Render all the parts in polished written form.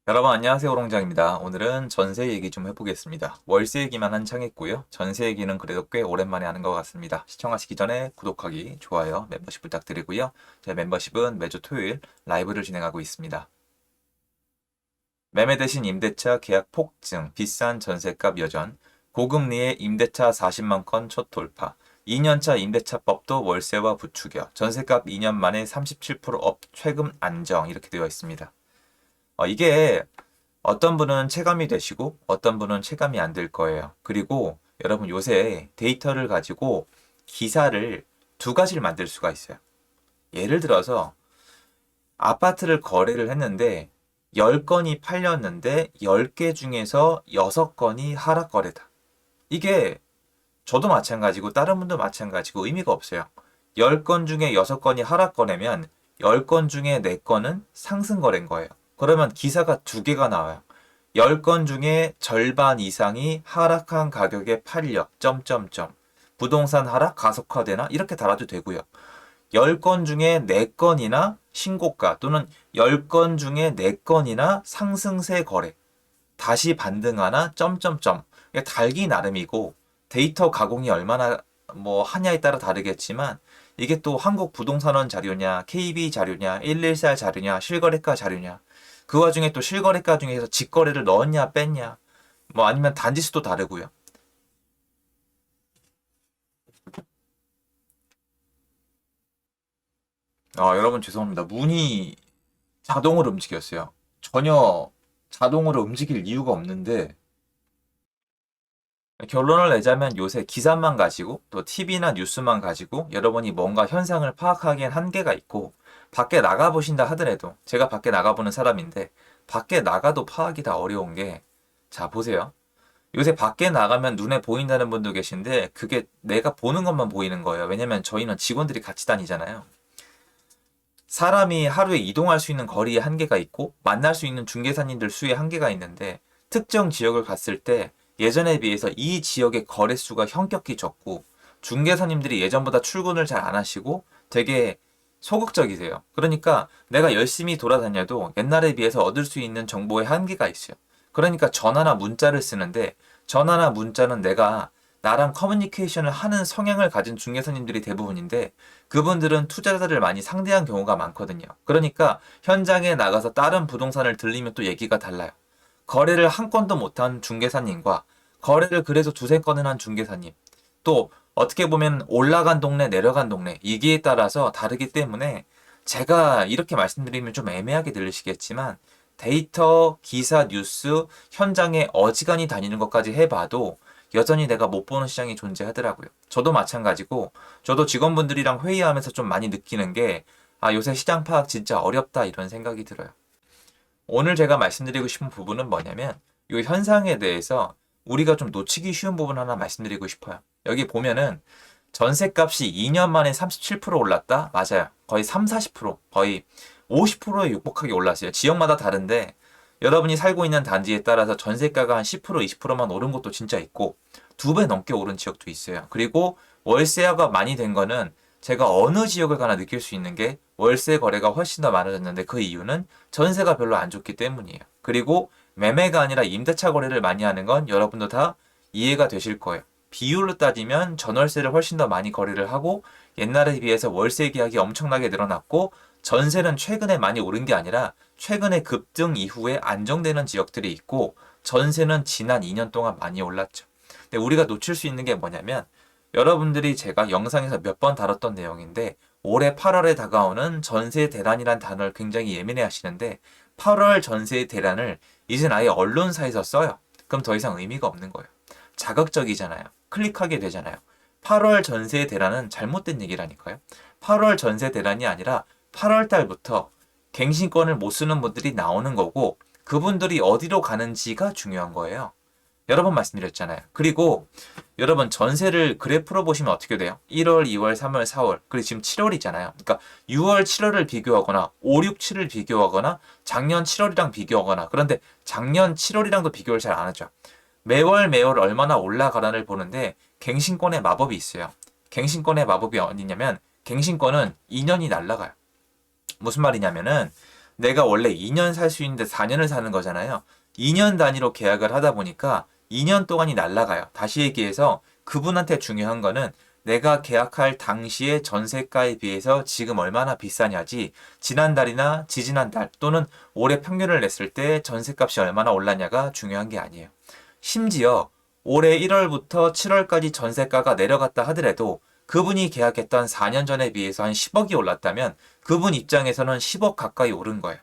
여러분 안녕하세요. 오롱장입니다. 오늘은 전세 얘기 좀 해보겠습니다. 월세 얘기만 한창 했고요. 전세 얘기는 그래도 꽤 오랜만에 하는 것 같습니다. 시청하시기 전에 구독하기, 좋아요, 멤버십 부탁드리고요. 제 멤버십은 매주 토요일 라이브를 진행하고 있습니다. 매매 대신 임대차 계약 폭증, 비싼 전세값 여전, 고금리의 임대차 40만 건 첫 돌파, 2년차 임대차법도 월세와 부추겨, 전세값 2년 만에 37%업, 최근 안정 이렇게 되어 있습니다. 이게 어떤 분은 체감이 되시고 어떤 분은 체감이 안 될 거예요. 그리고 여러분 요새 데이터를 가지고 기사를 두 가지를 만들 수가 있어요. 예를 들어서 아파트를 거래를 했는데 10건이 팔렸는데 10개 중에서 6건이 하락 거래다. 이게 저도 마찬가지고 다른 분도 마찬가지고 의미가 없어요. 10건 중에 6건이 하락 거래면 10건 중에 4건은 상승 거래인 거예요. 그러면 기사가 두 개가 나와요. 10건 중에 절반 이상이 하락한 가격에 팔려. 점점점. 부동산 하락 가속화되나? 이렇게 달아도 되고요. 10건 중에 4건이나 신고가 또는 10건 중에 4건이나 상승세 거래. 다시 반등하나? 점점점. 이게 달기 나름이고 데이터 가공이 얼마나 하냐에 따라 다르겠지만 이게 또 한국 부동산원 자료냐, KB 자료냐, 114 자료냐, 실거래가 자료냐. 그 와중에 또 실거래가 중에서 직거래를 넣었냐 뺐냐 아니면 단지수도 다르고요. 여러분 죄송합니다. 문이 자동으로 움직였어요. 전혀 자동으로 움직일 이유가 없는데 결론을 내자면 요새 기사만 가지고 또 TV나 뉴스만 가지고 여러분이 뭔가 현상을 파악하기엔 한계가 있고 밖에 나가보신다 하더라도 제가 밖에 나가보는 사람인데 밖에 나가도 파악이 다 어려운 게 자 보세요. 요새 밖에 나가면 눈에 보인다는 분도 계신데 그게 내가 보는 것만 보이는 거예요. 왜냐면 저희는 직원들이 같이 다니잖아요. 사람이 하루에 이동할 수 있는 거리에 한계가 있고 만날 수 있는 중개사님들 수에 한계가 있는데 특정 지역을 갔을 때 예전에 비해서 이 지역의 거래수가 현격히 적고 중개사님들이 예전보다 출근을 잘 안 하시고 되게 소극적이세요. 그러니까 내가 열심히 돌아다녀도 옛날에 비해서 얻을 수 있는 정보의 한계가 있어요. 그러니까 전화나 문자를 쓰는데 전화나 문자는 내가 나랑 커뮤니케이션을 하는 성향을 가진 중개사님들이 대부분인데 그분들은 투자자를 많이 상대한 경우가 많거든요. 그러니까 현장에 나가서 다른 부동산을 들리면 또 얘기가 달라요. 거래를 한 건도 못한 중개사님과 거래를 그래서 두세 건을 한 중개사님. 또 어떻게 보면 올라간 동네, 내려간 동네 이기에 따라서 다르기 때문에 제가 이렇게 말씀드리면 좀 애매하게 들리시겠지만 데이터, 기사, 뉴스, 현장에 어지간히 다니는 것까지 해봐도 여전히 내가 못 보는 시장이 존재하더라고요. 저도 마찬가지고 저도 직원분들이랑 회의하면서 좀 많이 느끼는 게 요새 시장 파악 진짜 어렵다 이런 생각이 들어요. 오늘 제가 말씀드리고 싶은 부분은 뭐냐면 이 현상에 대해서 우리가 좀 놓치기 쉬운 부분 하나 말씀드리고 싶어요. 여기 보면은 전세값이 2년 만에 37% 올랐다? 맞아요. 거의 3, 40%, 거의 50%에 육박하게 올랐어요. 지역마다 다른데 여러분이 살고 있는 단지에 따라서 전세가가 한 10%, 20%만 오른 것도 진짜 있고 2배 넘게 오른 지역도 있어요. 그리고 월세화가 많이 된 거는 제가 어느 지역을 가나 느낄 수 있는 게 월세 거래가 훨씬 더 많아졌는데 그 이유는 전세가 별로 안 좋기 때문이에요. 그리고 매매가 아니라 임대차 거래를 많이 하는 건 여러분도 다 이해가 되실 거예요. 비율로 따지면 전월세를 훨씬 더 많이 거래를 하고 옛날에 비해서 월세 계약이 엄청나게 늘어났고 전세는 최근에 많이 오른 게 아니라 최근에 급등 이후에 안정되는 지역들이 있고 전세는 지난 2년 동안 많이 올랐죠. 근데 우리가 놓칠 수 있는 게 뭐냐면 여러분들이 제가 영상에서 몇 번 다뤘던 내용인데 올해 8월에 다가오는 전세 대란이란 단어를 굉장히 예민해 하시는데 8월 전세 대란을 이젠 아예 언론사에서 써요. 그럼 더 이상 의미가 없는 거예요. 자극적이잖아요. 클릭하게 되잖아요. 8월 전세 대란은 잘못된 얘기라니까요. 8월 전세 대란이 아니라 8월 달부터 갱신권을 못 쓰는 분들이 나오는 거고 그분들이 어디로 가는지가 중요한 거예요. 여러 번 말씀드렸잖아요. 그리고 여러분 전세를 그래프로 보시면 어떻게 돼요? 1월, 2월, 3월, 4월 그리고 지금 7월이잖아요. 그러니까 6월, 7월을 비교하거나 5, 6, 7을 비교하거나 작년 7월이랑 비교하거나 그런데 작년 7월이랑도 비교를 잘 안 하죠. 매월 매월 얼마나 올라가라를 보는데 갱신권의 마법이 있어요. 갱신권의 마법이 어디냐면 갱신권은 2년이 날라가요. 무슨 말이냐면은 내가 원래 2년 살 수 있는데 4년을 사는 거잖아요. 2년 단위로 계약을 하다 보니까 2년 동안이 날아가요. 다시 얘기해서 그분한테 중요한 거는 내가 계약할 당시의 전세가에 비해서 지금 얼마나 비싸냐지 지난달이나 지지난달 또는 올해 평균을 냈을 때 전세값이 얼마나 올랐냐가 중요한 게 아니에요. 심지어 올해 1월부터 7월까지 전세가가 내려갔다 하더라도 그분이 계약했던 4년 전에 비해서 한 10억이 올랐다면 그분 입장에서는 10억 가까이 오른 거예요.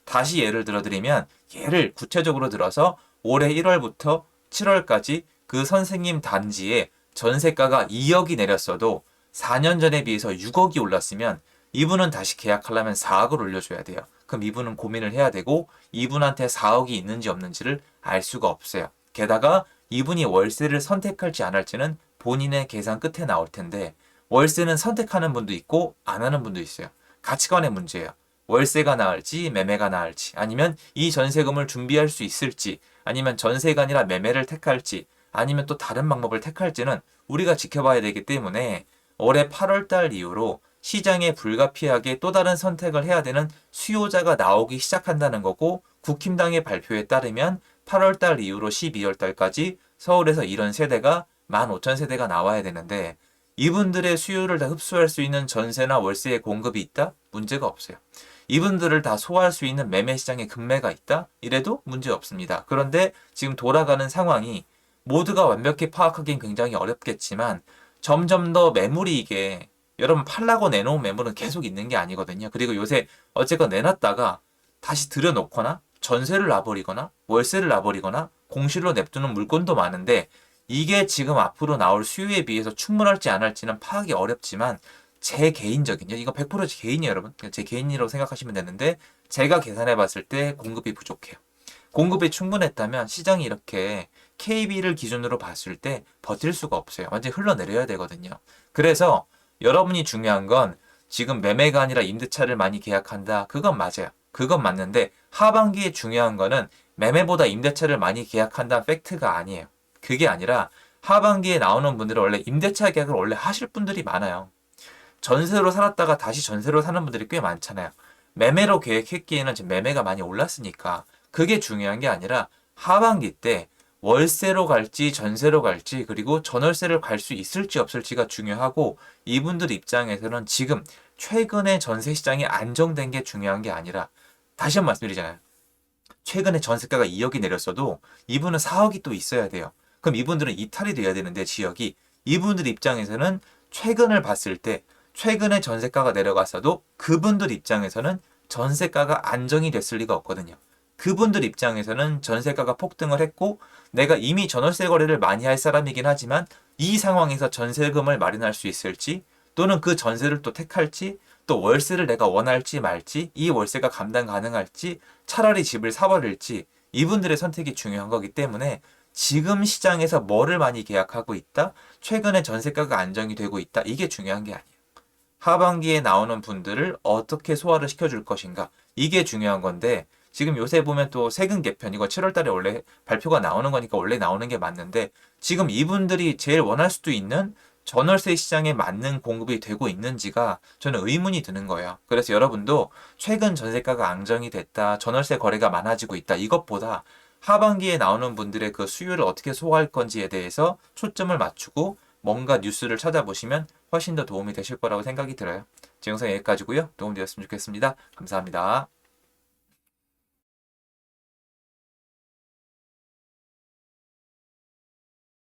다시 예를 들어드리면 예를 구체적으로 들어서 올해 1월부터 7월까지 그 선생님 단지에 전세가가 2억이 내렸어도 4년 전에 비해서 6억이 올랐으면 이분은 다시 계약하려면 4억을 올려줘야 돼요. 그럼 이분은 고민을 해야 되고 이분한테 4억이 있는지 없는지를 알 수가 없어요. 게다가 이분이 월세를 선택할지 안 할지는 본인의 계산 끝에 나올 텐데 월세는 선택하는 분도 있고 안 하는 분도 있어요. 가치관의 문제예요. 월세가 나을지 매매가 나을지 아니면 이 전세금을 준비할 수 있을지 아니면 전세가 아니라 매매를 택할지 아니면 또 다른 방법을 택할지는 우리가 지켜봐야 되기 때문에 올해 8월 달 이후로 시장에 불가피하게 또 다른 선택을 해야 되는 수요자가 나오기 시작한다는 거고 국힘당의 발표에 따르면 8월 달 이후로 12월 달까지 서울에서 이런 세대가 15,000세대가 나와야 되는데 이분들의 수요를 다 흡수할 수 있는 전세나 월세의 공급이 있다? 문제가 없어요. 이분들을 다 소화할 수 있는 매매 시장의 금매가 있다? 이래도 문제 없습니다. 그런데 지금 돌아가는 상황이 모두가 완벽히 파악하기는 굉장히 어렵겠지만 점점 더 매물이 이게 여러분 팔라고 내놓은 매물은 계속 있는 게 아니거든요. 그리고 요새 어쨌건 내놨다가 다시 들여놓거나 전세를 놔버리거나 월세를 놔버리거나 공실로 냅두는 물건도 많은데 이게 지금 앞으로 나올 수요에 비해서 충분할지 안 할지는 파악이 어렵지만 제 개인적인 이거 100% 개인이에요 여러분. 제 개인이라고 생각하시면 되는데 제가 계산해 봤을 때 공급이 부족해요. 공급이 충분했다면 시장이 이렇게 KB를 기준으로 봤을 때 버틸 수가 없어요. 완전히 흘러내려야 되거든요. 그래서 여러분이 중요한 건 지금 매매가 아니라 임대차를 많이 계약한다. 그건 맞아요. 그건 맞는데 하반기에 중요한 거는 매매보다 임대차를 많이 계약한다는 팩트가 아니에요. 그게 아니라 하반기에 나오는 분들은 원래 임대차 계약을 원래 하실 분들이 많아요. 전세로 살았다가 다시 전세로 사는 분들이 꽤 많잖아요. 매매로 계획했기에는 지금 매매가 많이 올랐으니까 그게 중요한 게 아니라 하반기 때 월세로 갈지 전세로 갈지 그리고 전월세를 갈 수 있을지 없을지가 중요하고 이분들 입장에서는 지금 최근에 전세 시장이 안정된 게 중요한 게 아니라 다시 한 번 말씀드리잖아요. 최근에 전세가가 2억이 내렸어도 이분은 4억이 또 있어야 돼요. 그럼 이분들은 이탈이 돼야 되는데 지역이 이분들 입장에서는 최근을 봤을 때 최근에 전세가가 내려갔어도 그분들 입장에서는 전세가가 안정이 됐을 리가 없거든요. 그분들 입장에서는 전세가가 폭등을 했고 내가 이미 전월세 거래를 많이 할 사람이긴 하지만 이 상황에서 전세금을 마련할 수 있을지 또는 그 전세를 또 택할지 또 월세를 내가 원할지 말지 이 월세가 감당 가능할지 차라리 집을 사버릴지 이분들의 선택이 중요한 거기 때문에 지금 시장에서 뭐를 많이 계약하고 있다? 최근에 전세가가 안정이 되고 있다. 이게 중요한 게 아니에요. 하반기에 나오는 분들을 어떻게 소화를 시켜줄 것인가. 이게 중요한 건데 지금 요새 보면 또 세금 개편 이거 7월 달에 원래 발표가 나오는 거니까 원래 나오는 게 맞는데 지금 이분들이 제일 원할 수도 있는 전월세 시장에 맞는 공급이 되고 있는지가 저는 의문이 드는 거예요. 그래서 여러분도 최근 전세가가 안정이 됐다, 전월세 거래가 많아지고 있다 이것보다 하반기에 나오는 분들의 그 수요를 어떻게 소화할 건지에 대해서 초점을 맞추고 뭔가 뉴스를 찾아보시면 훨씬 더 도움이 되실 거라고 생각이 들어요. 제 영상 여기까지고요. 도움되었으면 좋겠습니다. 감사합니다.